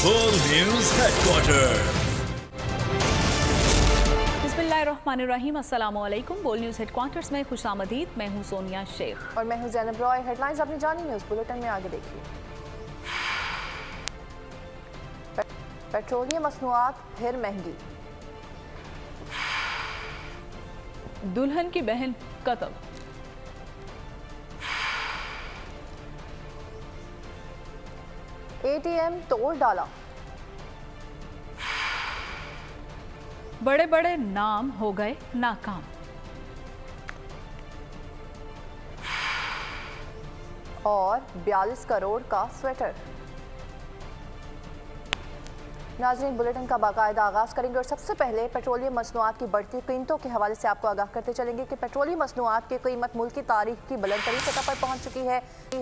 बोल news headquarter. बिस्मिल्लाहिर्रहमानिर्रहीम, अस्सलाम वालेकुम। बोल न्यूज हेडक्वार्टर्स में खुशामदीद। मैं हूं सोनिया शेख और मैं हूं ज़ैनब रॉय। हेडलाइंस अपनी जानी न्यूज़ बुलेटिन में आगे देखिए। पेट्रोलियम मसनूआत फिर महंगी, दुल्हन की बहन कत्ल, ATM तोड़ डाला, बड़े बड़े नाम हो गए नाकाम, और 42 करोड़ का स्वेटर। नाज़रीन, बुलेटिन का बाकायदा आगाज़ करेंगे और सबसे पहले पेट्रोलियम मसनूआत की बढ़ती कीमतों के हवाले से आपको आगाह करते चलेंगे कि पेट्रोलियम मसनूआत की कीमत मुल्क की तारीख की बुलंदतरीन सतह पर पहुंच चुकी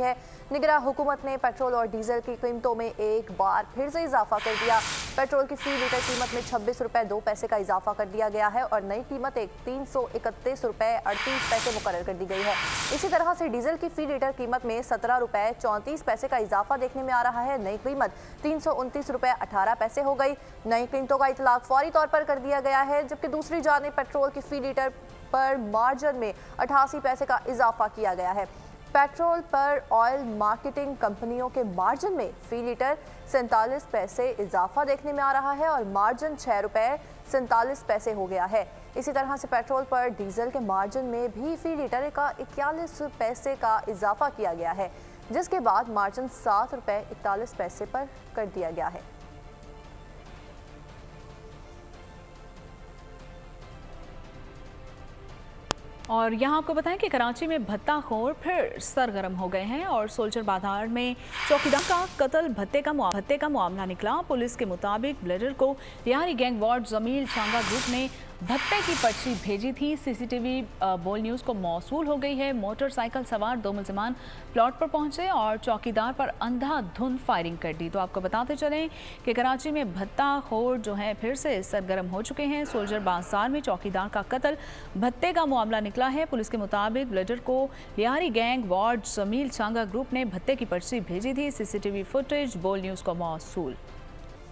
है। निगरां हुकूमत ने पेट्रोल और डीजल की कीमतों में एक बार फिर से इजाफा कर दिया। पेट्रोल की फी लीटर कीमत में 26 रुपये 2 पैसे का इजाफा कर दिया गया है और नई कीमत 331 रुपये 38 पैसे मुकर्रर कर दी गई है। इसी तरह से डीजल की फी लीटर कीमत में 17 रुपये 34 पैसे का इजाफा देखने में आ रहा है। नई कीमत 329 रुपये 18 पैसे हो गई। नई कीमतों का इतलाक फौरी तौर पर कर दिया गया है, जबकि दूसरी जानिब पेट्रोल की फी लीटर पर मार्जिन में 88 पैसे का इजाफा किया गया है। पेट्रोल पर ऑयल मार्केटिंग कंपनियों के मार्जिन में फी लीटर 47 पैसे इजाफा देखने में आ रहा है और मार्जिन 6 रुपये 47 पैसे हो गया है। इसी तरह से पेट्रोल पर डीजल के मार्जिन में भी फी लीटर का 41 पैसे का इजाफा किया गया है, जिसके बाद मार्जिन 7 रुपये 41 पैसे पर कर दिया गया है। और यहाँ आपको बताएं कि कराची में भत्ताखोर फिर सरगर्म हो गए हैं और सोल्जर बाजार में चौकीदार का कत्ल भत्ते का मामला निकला। पुलिस के मुताबिक ब्लेडर को लिहारी गैंग वार्ड जमील चांगा ग्रुप ने भत्ते की पर्ची भेजी थी। सीसीटीवी बोल न्यूज़ को मौसूल हो गई है। मोटरसाइकिल सवार 2 मुलजिमान प्लॉट पर पहुंचे और चौकीदार पर अंधाधुंध फायरिंग कर दी। तो आपको बताते चलें कि कराची में भत्ताखोर जो है फिर से सरगर्म हो चुके हैं। सोल्जर बाजार में चौकीदार का कत्ल भत्ते का मामला निकला है। पुलिस के मुताबिक ब्लेडर को लिहारी गैंग वार्ड जमील चांगा ग्रुप ने भत्ते की पर्ची भेजी थी। सीसीटीवी फुटेज बोल न्यूज़ को मौसूल।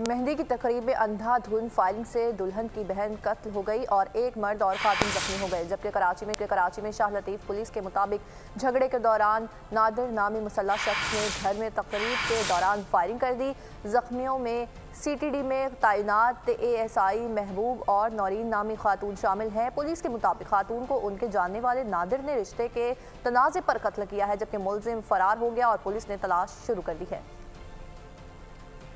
मेहंदी की तकरीब में अंधाधुंध फायरिंग से दुल्हन की बहन कत्ल हो गई और एक मर्द और खातून जख्मी हो गए, जबकि कराची में शाह लतीफ़ पुलिस के मुताबिक झगड़े के दौरान नादिर नामी मुसल्लह शख्स ने घर में तकरीब के दौरान फायरिंग कर दी। जख्मियों में CTD में तैनात ASI महबूब और नौरीन नामी खातून शामिल हैं। पुलिस के मुताबिक खातून को उनके जानने वाले नादिर ने रिश्ते के तनाज़े पर कत्ल किया है, जबकि मुलजिम फरार हो गया और पुलिस ने तलाश शुरू कर दी है।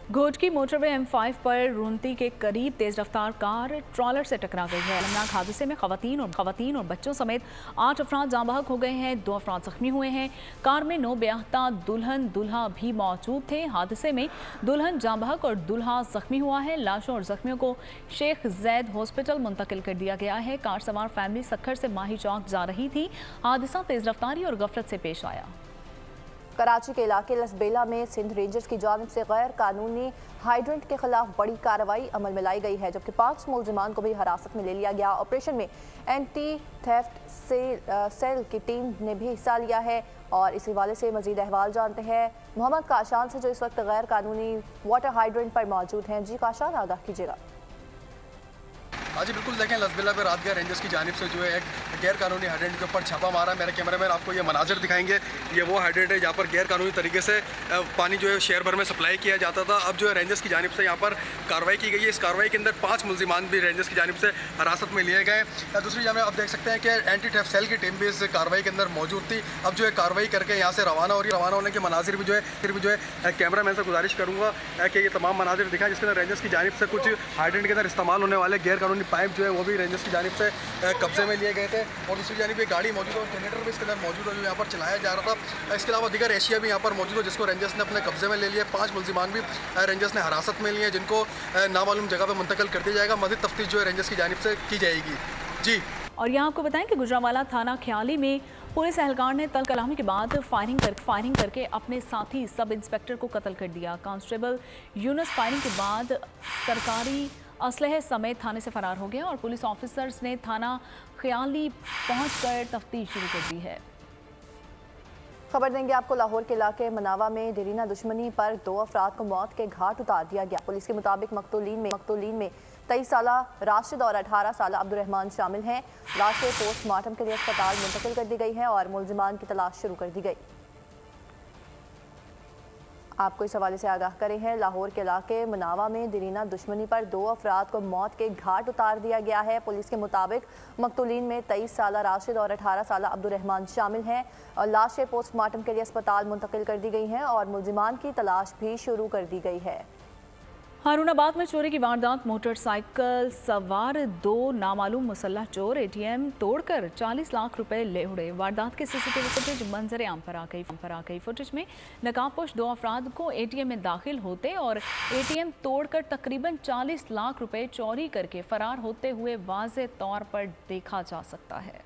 घोट की मोटरवे M5 पर रूनती के करीब तेज रफ्तार कार ट्रॉलर से टकरा गई है। अलमनाक हादसे में खवातीन और बच्चों समेत 8 अफराद जाँ बहक हो गए हैं। 2 अफराद जख्मी हुए हैं। कार में 9 ब्याहता दुल्हन दूल्हा भी मौजूद थे। हादसे में दुल्हन जाँ बहक और दूल्हा जख्मी हुआ है। लाशों और जख्मियों को शेख जैद हॉस्पिटल मुंतकिल कर दिया गया है। कार सवार फैमिली सक्खर से माही चौक जा रही थी। हादसा तेज रफ्तारी और गफलत से पेश आया। कराची के इलाके लसबेला में सिंध रेंजर्स की जानिब से गैर कानूनी हाइड्रेंट के खिलाफ बड़ी कार्रवाई अमल में लाई गई है, जबकि 5 मुलजिमान को भी हिरासत में ले लिया गया। ऑपरेशन में एंटी थेफ्ट सेल की टीम ने भी हिस्सा लिया है और इस हवाले से मजीद अहवाल जानते हैं मोहम्मद काशान से, जो इस वक्त गैर कानूनी वाटर हाइड्रेंट पर मौजूद हैं। जी काशान, आगाह कीजिएगा। हाँ जी बिल्कुल, देखें लसबेला में रात गया रेंजर्स की जानिब से जो है एक गैर कानूनी हाइड्रेंट के ऊपर छापा मारा। मेरे कैमरामैन आपको ये मनाजिर दिखाएंगे। ये वो हाइड्रेंट है जहाँ पर गैर कानूनी तरीके से पानी जो है शहर भर में सप्लाई किया जाता था। अब जो है रेंजर्स की जानिब से यहाँ पर कार्रवाई की गई है। इस कार्रवाई के अंदर 5 मुलजिमान भी रेंजर्स की जानिब से हिरासत में लिए गए। दूसरी जानिब आप देख सकते हैं कि एंटी थेफ्ट सेल की टीम भी इस कार्रवाई के अंदर मौजूद थी। अब जो है कार्रवाई करके यहाँ से रवाना हो रही है। रवाना होने के मनाजिर भी जो है कैमरामैन से गुजारिश करूँगा कि ये तमाम मनाजिर दिखाएं, जिसके अंदर रेंजर्स की जानिब से कुछ हाइड्रेंट के अंदर इस्तेमाल होने वाले गैर कानूनी पाइप जो है वो भी रेंजर्स की जानिब से कब्जे में लिए गए थे। और दूसरी जानिब एक गाड़ी मौजूद है और जनरेटर भी इसके अंदर मौजूद है जो यहाँ पर चलाया जा रहा था। इसके अलावा दीगर एशिया भी यहाँ पर मौजूद है, जिसको रेंजर्स ने अपने कब्जे में ले लिया। 5 मुलजिमान भी रेंजर्स ने हिरासत में लिए, जिनको नामालूम जगह पर मुंतकिल कर दिया जाएगा। मज़ीद तफ्तीश जो है रेंजर्स की जानिब से की जाएगी। जी, और यहाँ आपको बताएं कि गुजरांवाला थाना ख्याली में पुलिस एहलकार ने तल कलामी के बाद फायरिंग करके अपने साथी सब इंस्पेक्टर को कत्ल कर दिया। कांस्टेबल यूनुस फायरिंग के बाद सरकारी असलहे समेत थाने से फरार हो गया और पुलिस ऑफिसर्स ने थाना ख्याली पहुंचकर तफ्तीश शुरू कर दी है। खबर देंगे आपको लाहौर के इलाके मनावा में देरीना दुश्मनी पर 2 अफराद को मौत के घाट उतार दिया गया। पुलिस के मुताबिक मकतूलीन में 23 साल राशिद और 18 साल अब्दुर्रहमान शामिल हैं। लाशें पोस्टमार्टम के लिए अस्पताल मुंतकिल कर दी गई हैं और मुलजिमान की तलाश शुरू कर दी गई। आपको इस हवाले से आगाह करे हैं, लाहौर के इलाके मनावा में देरीना दुश्मनी पर 2 अफराद को मौत के घाट उतार दिया गया है। पुलिस के मुताबिक मकतूलीन में 23 साल राशिद और 18 साल अब्दुर्रहमान शामिल हैं और लाशें पोस्टमार्टम के लिए अस्पताल मुंतकिल कर दी गई हैं और मुलजिमान की तलाश भी शुरू कर दी गई है। हारूनाबाद में चोरी की वारदात, मोटरसाइकिल सवार 2 नामालूम मुसल्लह चोर एटीएम तोड़कर 40 लाख रुपए ले उड़े। वारदात के सीसीटीवी फुटेज मंजर आम पर आ गई। फुटेज में नकाबपोश 2 अफराद को एटीएम में दाखिल होते और एटीएम तोड़कर तकरीबन 40 लाख रुपए चोरी करके फरार होते हुए वाज़े तौर पर देखा जा सकता है।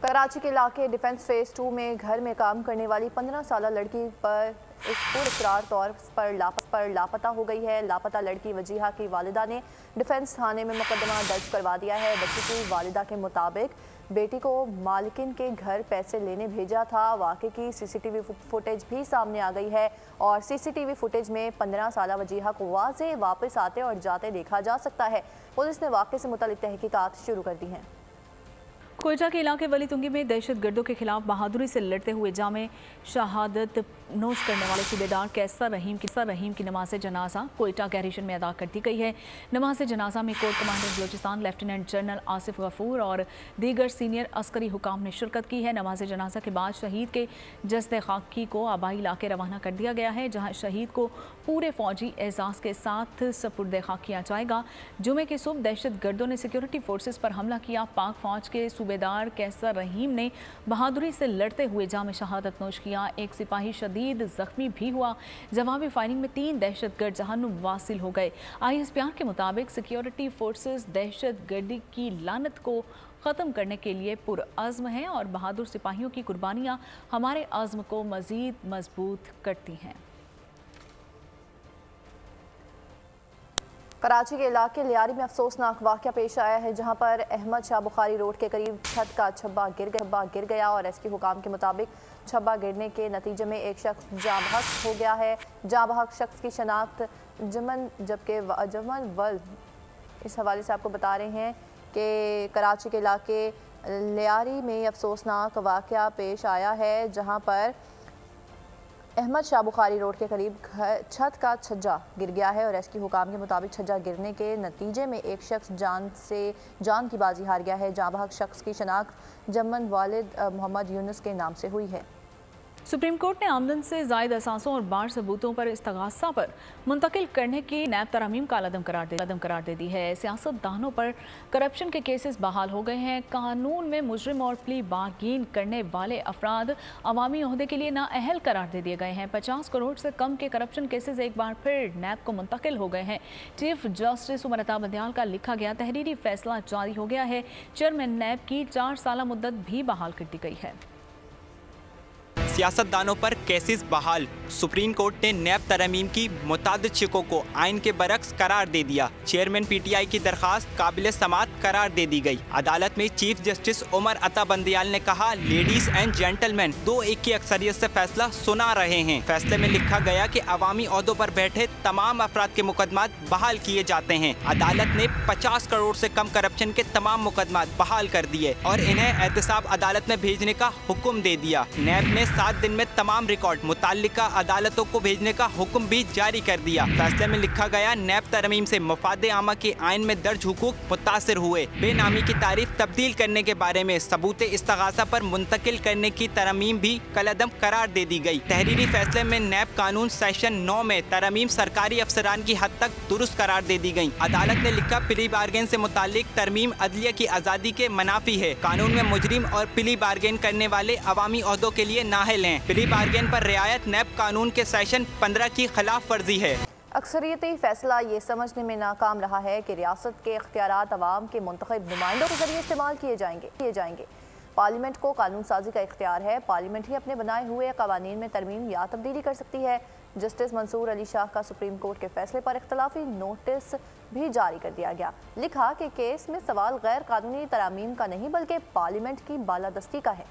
कराची के इलाके डिफेंस फेज 2 में घर में काम करने वाली 15 साल लड़की पर पुरअसरार तौर पर लापता हो गई है। लापता लड़की वजीहा की वालिदा ने डिफेंस थाने में मुकदमा दर्ज करवा दिया है। बच्ची की वालिदा के मुताबिक बेटी को मालिकिन के घर पैसे लेने भेजा था। वाक़े की सीसीटीवी फुटेज भी सामने आ गई है और सीसीटीवी फुटेज में 15 साल वजीहा को वाज़े वापस आते और जाते देखा जा सकता है। पुलिस ने वाक़े से मुतालिक तहकीकात शुरू कर दी हैं। कोयटा के इलाके वली तुंगी में दहशतगर्दों के खिलाफ बहादुरी से लड़ते हुए जामे शहादत नोश करने वाले सूबेदार कैसर रहीम की नमाज जनाजा कोयटा गैरिशन में अदा कर दी गई है। नमाज जनाजा में corps commander Balochistan lieutenant general Asif Ghafoor और दीगर सीनियर अस्करी हुकाम ने शिरकत की है। नमाज जनाजा के बाद शहीद के जस्द खाकी को आबाई इलाके रवाना कर दिया गया है, जहाँ शहीद को पूरे फौजी एजाज़ के साथ सपुर्द खाक किया जाएगा। जुमे की सुबह दहशतगर्दों ने सिक्योरिटी फोर्सेस पर हमला किया। पाक फौज के सूबेदार कैसर रहीम ने बहादुरी से लड़ते हुए जाम शहादत नोश किया। एक सिपाही शदीद जख्मी भी हुआ। जवाबी फायरिंग में 3 दहशतगर्द जहन्नुम वासिल हो गए। ISPR के मुताबिक सिक्योरिटी फोर्सेस दहशतगर्दी की लानत को ख़त्म करने के लिए पुरअज़्म हैं और बहादुर सिपाहियों की कुर्बानियाँ हमारे अज़्म को मज़ीद मजबूत करती हैं। कराची के इलाके लियारी में अफसोसनाक वाक़या पेश आया है, जहां पर अहमद शाह बुखारी रोड के करीब छत का छब्बा गिर गया और एसपी हुकाम के मुताबिक छब्बा गिरने के नतीजे में एक शख्स जाँ बहक हो गया है। जाँ बहक शख्स की शनाख्त जमन वल इस हवाले से आपको बता रहे हैं कि कराची के इलाके लियारी में अफसोसनाक वाक़या पेश आया है, जहाँ पर अहमद शाह बुखारी रोड के करीब छत का छज्जा गिर गया है और एसपी हुकाम के मुताबिक छज्जा गिरने के नतीजे में एक शख्स जान की बाजी हार गया है। जाँ बहक शख्स की शनाख्त जमन वालिद मोहम्मद यूनुस के नाम से हुई है। सुप्रीम कोर्ट ने आमदन से ज़ायद असासों और बार सबूतों पर इस्तगासा पर मुंतकिल करने की नैब तरमीम का कदम करार दे दी है। सियासतदानों पर करप्शन के केसेस बहाल हो गए हैं। कानून में मुजरिम और प्ली बार्गेन करने वाले अफराद अवामी ओहदे के लिए नाअहल करार दे दिए गए हैं। 50 करोड़ से कम के करप्शन केसेस एक बार फिर नैब को मुंतकिल हो गए हैं। चीफ जस्टिस उमर अता बंदियाल का लिखा गया तहरीरी फैसला जारी हो गया है। चेयरमैन नैब की 4 साल मुद्दत भी बहाल कर दी गई है। सियासतदानों पर केसेस बहाल। सुप्रीम कोर्ट ने नैब तरमीम की मुतादिद शिकों को आइन के बरक्स करार दे दिया। चेयरमैन PTI की दरखास्त काबिल समात करार दे दी गई। अदालत में चीफ जस्टिस उमर अता बंदियाल ने कहा, लेडीज एंड जेंटलमैन 2-1 की अक्सरियत से फैसला सुना रहे हैं। फैसले में लिखा गया कि अवामी ओहदों पर बैठे तमाम अफराद के मुकदमात बहाल किए जाते हैं। अदालत ने 50 करोड़ से कम करप्शन के तमाम मुकदमात बहाल कर दिए और इन्हें एहतसाब अदालत में भेजने का हुक्म दे दिया। नैब ने 7 दिन में तमाम रिकॉर्ड मुताल्लिका अदालतों को भेजने का हुक्म भी जारी कर दिया। फैसले में लिखा गया, नैब तरमीम से मफादे आमा के आइन में दर्ज हुकूक मुतासिर हुए। बेनामी की तारीफ तब्दील करने के बारे में सबूत इस्तगासा पर मुंतकिल करने की तरमीम भी कलअदम करार दे दी गई। तहरीरी फैसले में नैब कानून सेक्शन 9 में तरमीम सरकारी अफसरान की हद तक दुरुस्त करार दे दी गई। अदालत ने लिखा, प्ली बार्गेन से मुतालिक तरमीम अदलिया की आज़ादी के मनाफी है। कानून में मुजरिम और प्ली बार्गेन करने वाले अवामी ओहदों के लिए नाअहल हैं। प्ली बार्गेन पर रियायत नैब कानून के सेक्शन 15 की खिलाफ वर्जी है। अक्सरियती फैसला ये समझने में नाकाम रहा है कि रियासत के इख्तियारात अवाम के मुंतखब नुमाइंदों के जरिए इस्तेमाल किए जाएंगे। पार्लियामेंट को कानून साजी का इख्तियार है। पार्लियामेंट ही अपने बनाए हुए कानून में तरमीम या तब्दीली कर सकती है। जस्टिस मंसूर अली शाह का सुप्रीम कोर्ट के फैसले पर इख्तलाफी नोटिस भी जारी कर दिया गया। लिखा कि केस में सवाल गैर कानूनी तरामीम का नहीं बल्कि पार्लियामेंट की बालादस्ती का है।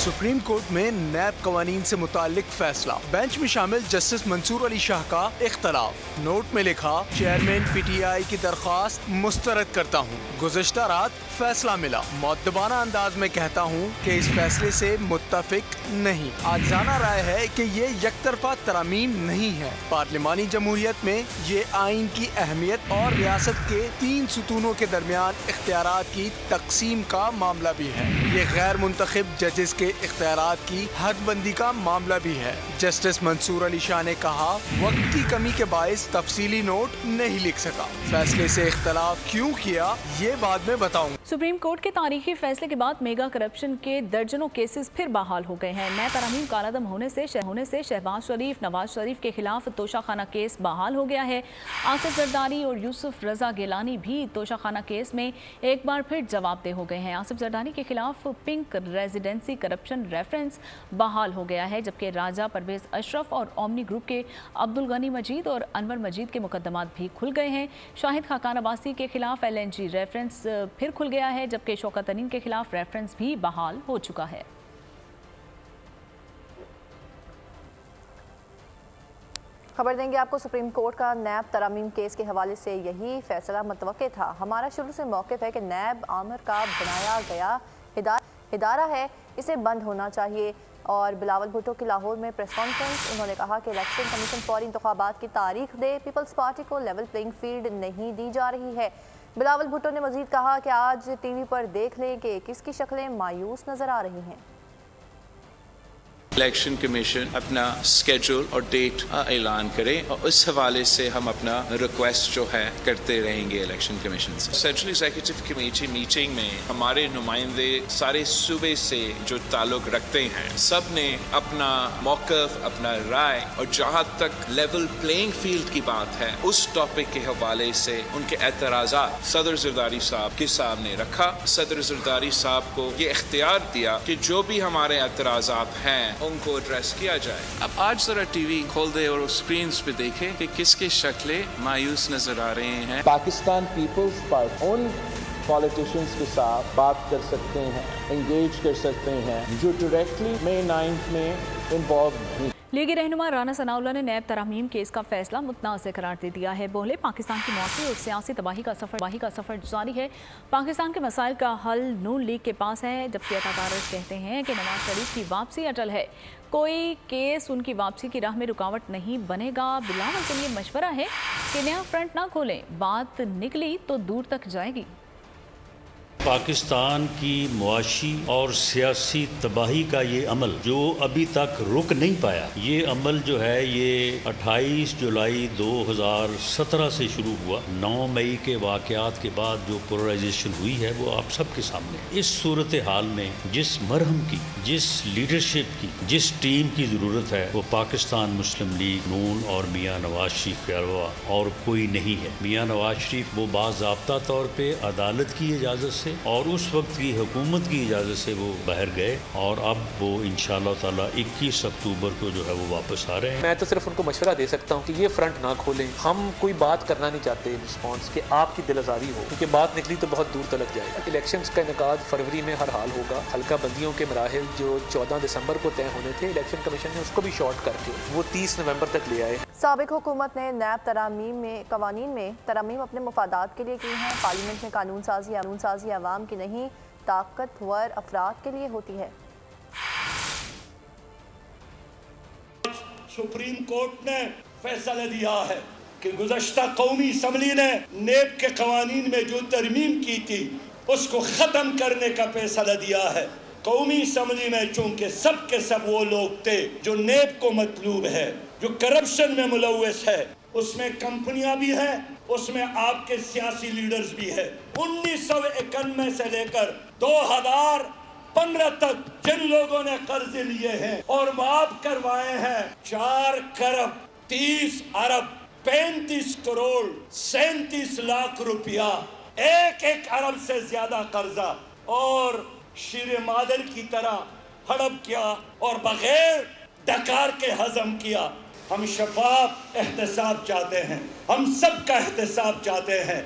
सुप्रीम कोर्ट में नैब कवानीन से मुताल्लिक फैसला। बेंच में शामिल जस्टिस मंसूर अली शाह का इख्तलाफ। नोट में लिखा, चेयरमैन पीटीआई की दरख्वास्त मुस्तरद करता हूँ। गुज़िश्ता रात फैसला मिला। मुअद्दबाना अंदाज में कहता हूँ कि इस फैसले से मुत्तफिक नहीं। आजाना राय है कि ये यकतरफा तरामीम नहीं है। पार्लिमानी जमहूरियत में ये आइन की अहमियत और रियासत के 3 सुतूनों के दरमियान इख्तियारात की तकसीम का मामला भी है। ये गैर मुंतखब जजेस के इख्तियारात की हदबंदी का मामला भी है। जस्टिस मंसूर अली शाह ने कहा, वक्त की कमी के बायस तफसीली नोट नहीं लिख सका। फैसले से इख्तलाफ क्यों किया, ये बाद में बताऊंगा। सुप्रीम कोर्ट के तारीखी फैसले के बाद मेगा करप्शन के दर्जनों केसेस फिर बहाल हो गए हैं। नए तरमीम कालादम होने से शहबाज शरीफ, नवाज शरीफ के खिलाफ तोशाखाना केस बहाल हो गया है। आसिफ जरदारी और यूसुफ रजा गिलानी भी तोशाखाना केस में एक बार फिर जवाबदेह हो गए हैं। आसिफ जरदारी के खिलाफ पिंक रेजिडेंसी करप्शन रेफरेंस बहाल हो गया है, जबकि राजा परवेज अशरफ और ओमनी ग्रुप के अब्दुल गनी मजीद और अनवर मजीद के मुकदमात भी खुल गए हैं। शाहिद खाकान अब्बासी के खिलाफ LNG रेफरेंस फिर खुल गया है, जबकि शौकत तरीन के खिलाफ रेफरेंस भी बहाल हो चुका है। खबर देंगे आपको, सुप्रीम कोर्ट का नैब तरामीम केस के हवाले से यही फैसला मुतवक्के था। हमारा शुरू से मौक़िफ़ है कि नैब आमिर का बनाया गया इदारा है, इसे बंद होना चाहिए। और बिलावल भुट्टो की लाहौर में प्रेस कॉन्फ्रेंस, उन्होंने कहा कि इलेक्शन कमीशन फौरी इंतखाबात की तारीख दे। पीपल्स पार्टी को लेवल प्लेइंग फील्ड नहीं दी जा रही है। बिलावल भुट्टो ने मजीद कहा कि आज TV पर देख लें कि किसकी शक्लें मायूस नजर आ रही हैं। इलेक्शन कमीशन अपना स्केड्यूल और डेट ऐलान करे और उस हवाले से हम अपना रिक्वेस्ट जो है करते रहेंगे इलेक्शन कमीशन से। सेंट्रल एग्जीक्यूटिव कमेटी मीटिंग में हमारे नुमाइंदे सारे सूबे से जो ताल्लुक रखते हैं, सब ने अपना मौक़िफ़, अपना राय और जहाँ तक लेवल प्लेइंग फील्ड की बात है उस टॉपिक के हवाले से उनके एतराज़ात सदर जरदारी साहब के सामने रखा। सदर जरदारी साहब को ये इख्तियार दिया कि जो भी हमारे एतराज़ात हैं उनको एड्रेस किया जाए। अब आज जरा TV खोल दे और स्क्रीन पे देखें कि किसकी शक्लें मायूस नजर आ रहे हैं। पाकिस्तान पीपल्स पार्टी उन पॉलिटिशियंस के साथ बात कर सकते हैं, एंगेज कर सकते हैं जो डायरेक्टली मई 9 में इन्वॉल्व नहीं। लीगी रहनुमा राना सनाउल्लाह ने नैब तरामीम केस का फैसला मुतनाज़ करार दे दिया है। बोले, पाकिस्तान की मौसी और सियासी तबाही का सफ़र जारी है। पाकिस्तान के मसाइल का हल नून लीग के पास है, जबकि अताकार कहते हैं कि नवाज शरीफ की वापसी अटल है। कोई केस उनकी वापसी की राह में रुकावट नहीं बनेगा। बिलावल के लिए मशवरा है कि नया फ्रंट ना खोलें, बात निकली तो दूर तक जाएगी। पाकिस्तान की मुआशी और सियासी तबाही का ये अमल जो अभी तक रुक नहीं पाया, ये अमल जो है ये 28 जुलाई 2017 से शुरू हुआ। 9 मई के वाक़यात के बाद जो पोलराइजेशन हुई है वो आप सबके सामने। इस सूरत हाल में जिस मरहम की, जिस लीडरशिप की, जिस टीम की ज़रूरत है वो पाकिस्तान मुस्लिम लीग नून और मियाँ नवाज शरीफ के अलावा और कोई नहीं है। मियाँ नवाज शरीफ वो बाज़ाब्ता तौर पर अदालत की इजाज़त से और उस वक्त की हुकूमत की इजाज़त से वो बाहर गए और अब वो इंशाअल्लाह ताला 21 अक्टूबर को जो है वो वापस आ रहे हैं। मैं तो सिर्फ उनको मशवरा दे सकता हूँ कि ये फ्रंट ना खोलें। हम कोई बात करना नहीं चाहते रिस्पॉन्स के आपकी दिल आज़ारी हो, क्योंकि बात निकली तो बहुत दूर तक जाएगा। इलेक्शंस का इनेकाद फरवरी में हर हाल होगा। हल्का बंदियों के मराहिल जो 14 दिसंबर को तय होने थे, इलेक्शन कमीशन ने उसको भी शॉर्ट करके वो 30 नवंबर तक ले आए। साबिक हुकूमत ने नैब कवानीन में तरामीम अपने मुफादात के लिए की हैं। पार्लियामेंट में कानून साजी आवाम की नहीं, ताकतवर अफराद के लिए होती है। सुप्रीम कोर्ट ने फैसला दिया है कि गुज़श्ता कौमी असम्बली ने नेब के कवानीन में जो तरमीम की थी उसको ख़त्म करने का फैसला दिया है। कौमी असम्बली में चूंकि सब के सब वो लोग थे जो नेब को मतलूब है, जो करप्शन में मुलव्वस है, उसमें कंपनियां भी हैं, उसमें आपके सियासी लीडर्स भी है। 1991 से लेकर 2015 तक जिन लोगों ने कर्जे लिए हैं और माफ करवाए हैं 4 करोड़ 30 अरब 35 करोड़ 37 लाख रुपया, 1 अरब से ज्यादा कर्जा, और शीरे मादर की तरह हड़प किया और बगैर डकार के हजम किया। हम शफाफ एहतसाब चाहते हैं, हम सब का एहतसाब चाहते हैं।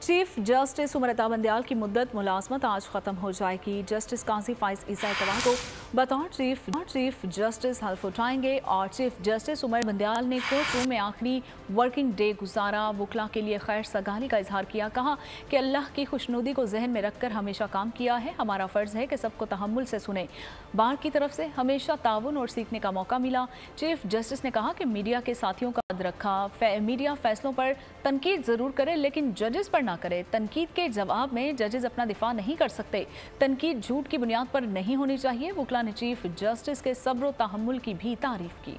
चीफ जस्टिस उमर अता बंदयाल की मुद्दत मुलाजमत आज ख़त्म हो जाएगी। जस्टिस काजी फाइज ईसा इतवार को बतौर चीफ जस्टिस हल्फ उठाएंगे और चीफ जस्टिस उमर बंदयाल ने कोर्ट रूम में आखिरी वर्किंग डे गुजारा। वकला के लिए खैर सगाली का इजहार किया। कहा कि अल्लाह की खुशनुदी को जहन में रखकर हमेशा काम किया है। हमारा फ़र्ज़ है कि सबको तहम्मुल से सुने। बार की तरफ से हमेशा ताउन और सीखने का मौका मिला। चीफ जस्टिस ने कहा कि मीडिया के साथियों का याद रखा। मीडिया फैसलों पर तनकीद ज़रूर करे लेकिन जजेस पर ना करे। तनकीद के जवाब में जजेस अपना दिफा नहीं कर सकते। तनकीद झूठ की बुनियाद पर नहीं होनी चाहिए। वकला ने चीफ जस्टिस के सब्र व तहम्मुल की भी तारीफ की।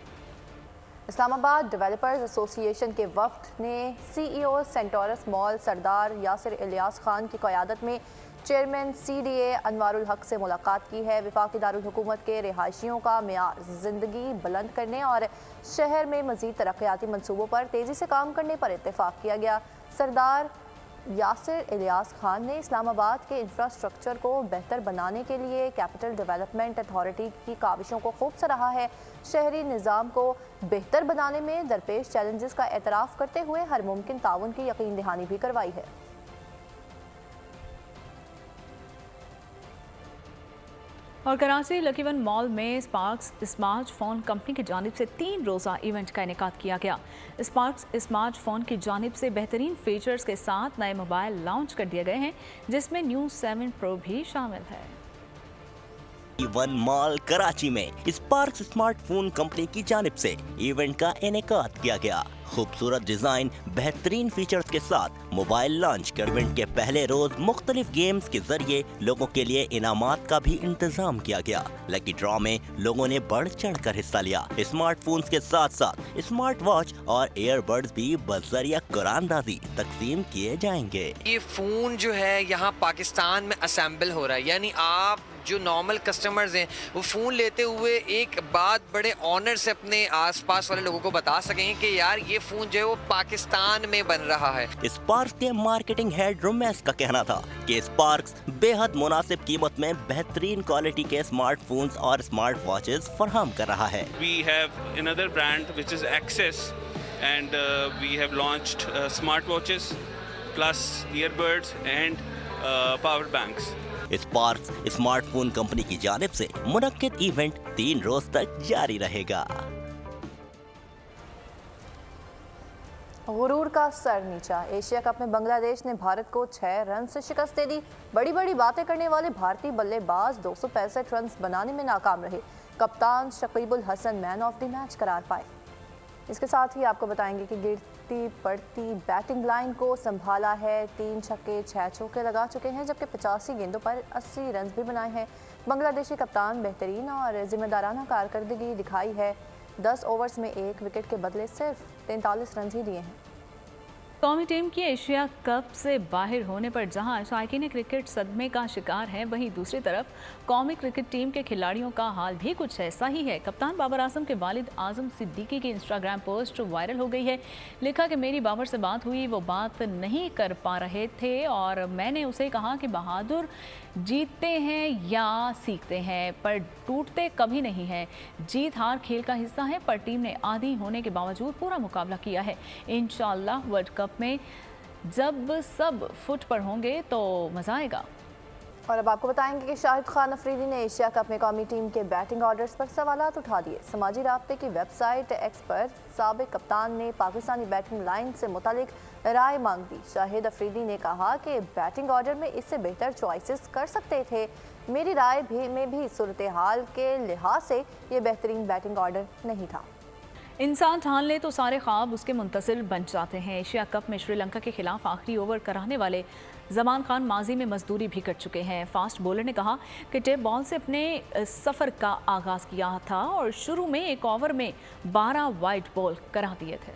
इस्लामाबाद डेवलपर्स एसोसिएशन के वफ्द ने CEO सेंटोरस मॉल सरदार यासिर इलियास खान की क़यादत में चेयरमैन CDA अनवारुल हक से मुलाकात की है। वफाकी दारुल हुकूमत के रिहायशियों का मेयार ज़िंदगी बुलंद करने और शहर में मज़ीद तरक्याती मनसूबों पर तेज़ी से काम करने पर इत्तेफाक किया गया। सरदार यासिर इलियास खान ने इस्लामाबाद के इंफ्रास्ट्रक्चर को बेहतर बनाने के लिए कैपिटल डेवलपमेंट अथॉरिटी की काविशों को खूब सराहा है। शहरी निज़ाम को बेहतर बनाने में दरपेश चैलेंजेस का एतराफ़ करते हुए हर मुमकिन ताउन की यकीन दहानी भी करवाई है। और कराची लकी वन मॉल में स्पार्क्स स्मार्टफोन कंपनी की जानिब से 3 रोज़ा इवेंट का इनेकाद किया गया। स्पार्क्स स्मार्टफोन की जानिब से बेहतरीन फीचर्स के साथ नए मोबाइल लॉन्च कर दिए गए हैं, जिसमें न्यू 7 प्रो भी शामिल है। वन मॉल कराची में स्पार्क्स स्मार्टफोन कंपनी की जानिब से इवेंट का इनेकाद किया गया। खूबसूरत डिजाइन, बेहतरीन फीचर्स के साथ मोबाइल लॉन्च कर इवेंट के पहले रोज मुख्तलिफ गेम्स के जरिए लोगों के लिए इनामात का भी इंतजाम किया गया। लकी ड्रॉ में लोगों ने बढ़ चढ़ कर हिस्सा लिया। स्मार्टफोन्स के साथ साथ स्मार्ट वॉच और एयरबड्स भी बजरिया कुरानदाजी तकसीम किए जाएंगे। ये फोन जो है यहाँ पाकिस्तान में असेंबल हो रहा है, यानी आप जो नॉर्मल कस्टमर्स हैं वो फ़ोन लेते हुए एक बात बड़े ऑनर से अपने आसपास वाले लोगों को बता सकेंगे कि यार ये फ़ोन जो है वो पाकिस्तान में बन रहा है। स्पार्क्स के मार्केटिंग हेड रुमेश का कहना था कि स्पार्क्स बेहद मुनासिब कीमत में बेहतरीन क्वालिटी के स्मार्टफोन्स और स्मार्ट वॉचेस फराहम कर रहा है। We have another brand which is Access and we have launched smartwatches plus earbuds and power banks. Sparks smartphone company की जानिब से मुनक्किद इवेंट 3 रोज तक जारी रहेगा। गुरूर का सर नीचा। एशिया कप में बांग्लादेश ने भारत को 6 रन से शिकस्त दे दी। बड़ी बड़ी बातें करने वाले भारतीय बल्लेबाज 265 रन बनाने में नाकाम रहे। कप्तान Shakibul Hasan man of the match करार पाए। इसके साथ ही आपको बताएंगे कि गिरती पड़ती बैटिंग लाइन को संभाला है। 3 छक्के 6 चौके लगा चुके हैं, जबकि 85 गेंदों पर 80 रन भी बनाए हैं। बांग्लादेशी कप्तान बेहतरीन और जिम्मेदाराना कारकर्दगी दिखाई है। 10 ओवर्स में 1 विकेट के बदले सिर्फ 43 रन ही दिए हैं। कौमी टीम की एशिया कप से बाहर होने पर जहां शायकीन क्रिकेट सदमे का शिकार हैं, वहीं दूसरी तरफ कौमी क्रिकेट टीम के खिलाड़ियों का हाल भी कुछ ऐसा ही है। कप्तान बाबर आजम के वालिद आजम सिद्दीकी की इंस्टाग्राम पोस्ट वायरल हो गई है। लिखा कि मेरी बाबर से बात हुई, वो बात नहीं कर पा रहे थे और मैंने उसे कहा कि बहादुर जीतते हैं या सीखते हैं पर टूटते कभी नहीं हैं। जीत हार खेल का हिस्सा है, पर टीम ने आधी होने के बावजूद पूरा मुकाबला किया है। इंशाअल्लाह वर्ल्ड कप में जब सब फुट पर होंगे तो मज़ा आएगा। और अब आपको बताएंगे कि शाहिद खान अफरीदी ने एशिया कप में कौमी टीम के बैटिंग ऑर्डर्स पर सवालात उठा दिए। समाजी राब्ते की वेबसाइट एक्स पर साबिक कप्तान ने पाकिस्तानी बैटिंग लाइन से मुतालिक राय मांग दी। शाहिद अफरीदी ने कहा कि बैटिंग ऑर्डर में इससे बेहतर चॉइसेस कर सकते थे। मेरी राय में भी सूरत हाल के लिहाज से ये बेहतरीन बैटिंग ऑर्डर नहीं था। इंसान ठान ले तो सारे ख्वाब उसके मुंतसिर बन जाते हैं। एशिया कप में श्रीलंका के खिलाफ आखिरी ओवर कराने वाले जमान खान माजी में मजदूरी भी कर चुके हैं। फास्ट बॉलर ने कहा कि टेप बॉल से अपने सफ़र का आगाज़ किया था और शुरू में 1 ओवर में 12 वाइड बॉल करा दिए थे।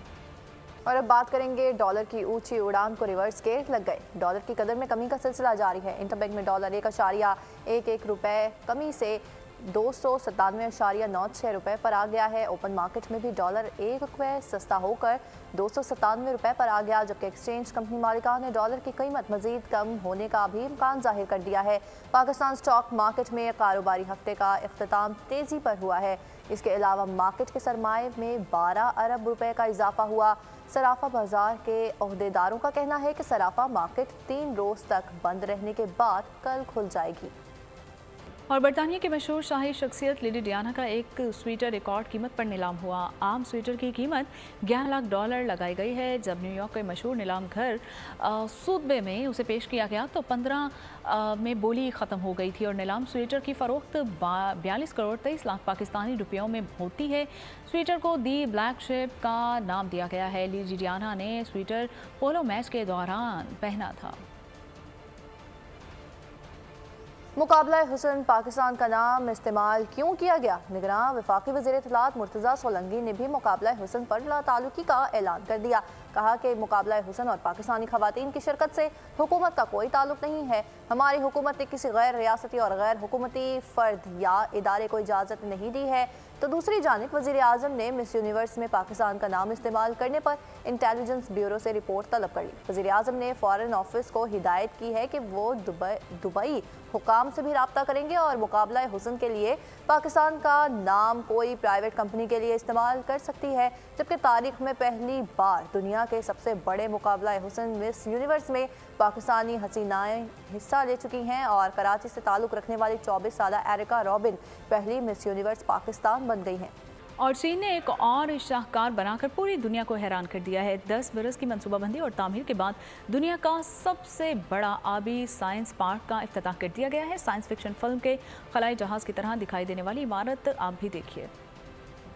और अब बात करेंगे डॉलर की ऊंची उड़ान को रिवर्स गेट लग गए। डॉलर की कदर में कमी का सिलसिला जारी है। इंटरबैंक में डॉलर 1.11 रुपए कमी से 297.96 रुपये पर आ गया है। ओपन मार्केट में भी डॉलर 1 रुपये सस्ता होकर 297 रुपये पर आ गया, जबकि एक्सचेंज कंपनी मालिकान ने डॉलर की कीमत मजीद कम होने का भी इम्कान जाहिर कर दिया है। पाकिस्तान स्टॉक मार्केट में कारोबारी हफ्ते का इख्तिताम तेज़ी पर हुआ है। इसके अलावा मार्केट के सरमाए में 12 अरब रुपए का इजाफा हुआ। सराफा बाजार के ओहदेदारों का कहना है कि सराफा मार्केट 3 रोज़ तक बंद रहने के बाद कल खुल जाएगी। और बरतानिया की मशहूर शाही शख्सियत लेडी डियाना का एक स्वेटर रिकॉर्ड कीमत पर नीलाम हुआ। आम स्वेटर की कीमत $11 लाख लगाई गई है। जब न्यूयॉर्क के मशहूर नीलाम घर सूदबे में उसे पेश किया गया तो 15 में बोली ख़त्म हो गई थी और नीलाम स्वेटर की फ़रोख्त 42 करोड़ 23 लाख पाकिस्तानी रुपयों में होती है। स्वेटर को दी ब्लैक शिप का नाम दिया गया है। लेडी डियाना ने स्वेटर पोलो मैच के दौरान पहना था। मुकाबला हुस्न पाकिस्तान का नाम इस्तेमाल क्यों किया गया? निगरान वफाकी वज़ीर इत्तलात मुर्तज़ा सोलंकी ने भी मुकाबला हुस्न पर लाताल्लुकी का ऐलान कर दिया। कहा कि मुकाबला हुस्न और पाकिस्तानी ख़वातीन की शिरकत से हुकूमत का कोई ताल्लुक नहीं है। हमारी हुकूमत ने किसी गैर रियासती और गैर हुकूमती फ़र्द या इदारे को इजाज़त नहीं दी है। तो दूसरी जानिब वज़ीर आज़म ने मिस यूनिवर्स में पाकिस्तान का नाम इस्तेमाल करने पर इंटेलिजेंस ब्यूरो से रिपोर्ट तलब कर ली। वज़ीर आज़म ने फ़ॉरेन ऑफिस को हिदायत की है कि वो दुबई हुकाम से भी रब्ता करेंगे और मुकाबला हुस्न के लिए पाकिस्तान का नाम कोई प्राइवेट कंपनी के लिए इस्तेमाल कर सकती है। जबकि तारीख में पहली बार दुनिया के सबसे बड़े मुकाबला हुस्न मिस यूनिवर्स में पाकिस्तानी हसीनाएं हिस्सा ले चुकी हैं और कराची से ताल्लुक़ रखने वाली 24 साल एरिका रॉबिन पहली मिस यूनिवर्स पाकिस्तान बन गई हैं। और चीन ने एक और शाहकार बनाकर पूरी दुनिया को हैरान कर दिया है। 10 बरस की मनसूबाबंदी और तामीर के बाद दुनिया का सबसे बड़ा आबी साइंस पार्क का इफ्तिताह कर दिया गया है। साइंस फिक्शन फिल्म के खलाई जहाज़ की तरह दिखाई देने वाली इमारत आप भी देखिए।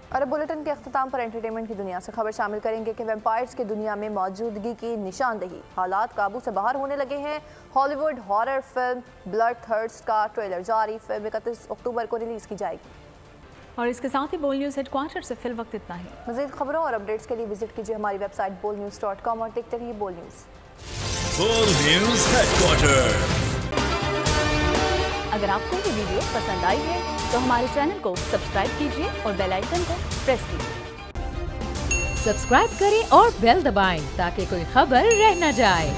और अब बुलेटिन के अख्तिताम पर एंटरटेनमेंट की दुनिया से खबर शामिल करेंगे कि वैम्पायर्स की दुनिया में मौजूदगी की निशानदेही, हालात काबू से बाहर होने लगे हैं। हॉलीवुड हॉरर फिल्म ब्लडथर्स्ट का ट्रेलर जारी। फिल्म 31 अक्टूबर को रिलीज़ की जाएगी। और इसके साथ ही बोल न्यूज़ हेडक्वार्टर से फिल वक्त इतना ही। मज़ीद खबरों और अपडेट्स के लिए विजिट कीजिए हमारी वेबसाइट bolnews.com और देखते रहिए बोल न्यूज़। बोल न्यूज़ हेडक्वार्टर। अगर आपको ये वीडियो पसंद आई है तो हमारे चैनल को सब्सक्राइब कीजिए और बेल आइकन को प्रेस कीजिए। सब्सक्राइब करें और बेल दबाएं ताकि कोई खबर रह न जाए।